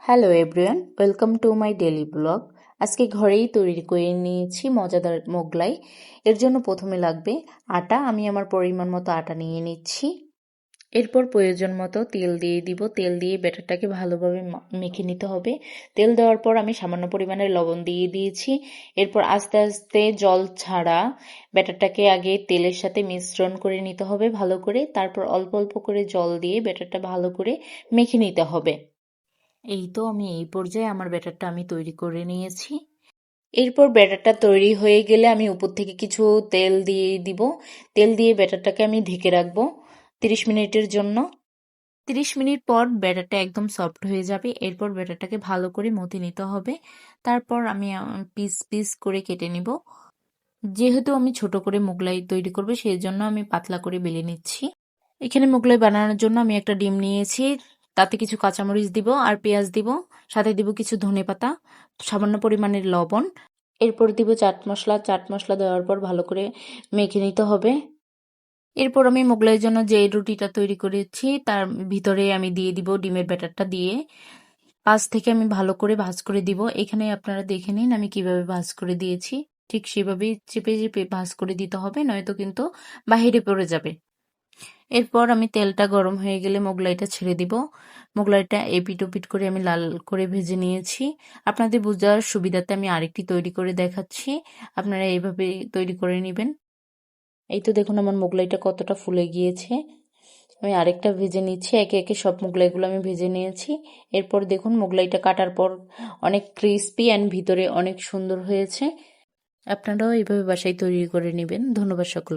Hello everyone, welcome to my daily blog. আজকে ঘরেই তৈরি করে নিয়েছি মজাদার মোগলাই। এর জন্য প্রথমে লাগবে আটা। আমি আমার পরিমাণ মতো আটা নিয়ে নিচ্ছি। এরপর প্রয়োজন মতো তেল দিয়ে দিব। তেল দিয়ে ব্যাটারটাকে ভালোভাবে মেখে নিতে হবে। তেল দেওয়ার পর আমি সামান্য পরিমাণে লবণ দিয়ে দিয়েছি। এরপর আস্তে আস্তে জল ছাড়া ব্যাটারটাকে আগে তেলের সাথে মিশ্রণ করে নিতে হবে ভালো করে। তারপর অল্প অল্প করে জল দিয়ে ব্যাটারটা ভালো করে মেখে নিতে হবে। এই তো আমি এই পর্যায়ে আমার ব্যাটারটা আমি তৈরি করে নিয়েছি। এরপর ব্যাটারটা তৈরি হয়ে গেলে আমি উপর থেকে কিছু তেল দিয়ে দিব। তেল দিয়ে ব্যাটারটাকে আমি ঢেকে রাখবো 30 মিনিটের জন্য। 30 মিনিট পর ব্যাটারটা একদম সফট হয়ে যাবে। এরপর ব্যাটারটাকে ভালো করে মথে নিতে হবে। তারপর আমি পিস পিস করে কেটে নিব। যেহেতু আমি ছোট করে মোগলাই তৈরি করব, সেই জন্য আমি পাতলা করে বেলে নিচ্ছি। এখানে মোগলাই বানানোর জন্য আমি একটা ডিম নিয়েছি। তাতে কিছু কাঁচামরিচ দিব আর পেঁয়াজ দিব। সাথে দিব কিছু ধনেপাতা, সামান্য পরিমাণের লবণ। এরপর দিব চাট মশলা। চাট মশলা দেওয়ার পর ভালো করে মেখে নিতে হবে। এরপর আমি মোগলাইয়ের জন্য যে রুটিটা তৈরি করেছি তার ভিতরে আমি দিয়ে দিব ডিমের ব্যাটারটা দিয়ে পাশ থেকে আমি ভালো করে ভাঁজ করে দিব। এখানে আপনারা দেখে নিন আমি কিভাবে ভাঁজ করে দিয়েছি। ঠিক সেভাবেই চেপে চেপে ভাঁজ করে দিতে হবে, নয়তো কিন্তু বাহিরে পড়ে যাবে। এরপর আমি তেলটা গরম হয়ে গেলে মোগলাইটা ছেড়ে দিব। মোগলাইটা এপিট ওপিট করে আমি লাল করে ভেজে নিয়েছি। আপনাদের বোঝার সুবিধাতে আমি আরেকটি তৈরি করে দেখাচ্ছি। আপনারা এইভাবে তৈরি করে নেবেন। এই তো দেখুন আমার মোগলাইটা কতটা ফুলে গিয়েছে। আমি আরেকটা ভেজে নিচ্ছি। একে একে সব মোগলাইগুলো আমি ভেজে নিয়েছি। এরপর দেখুন মোগলাইটা কাটার পর অনেক ক্রিস্পি অ্যান্ড ভিতরে অনেক সুন্দর হয়েছে। আপনারাও এইভাবে বাসায় তৈরি করে নেবেন। ধন্যবাদ সকল।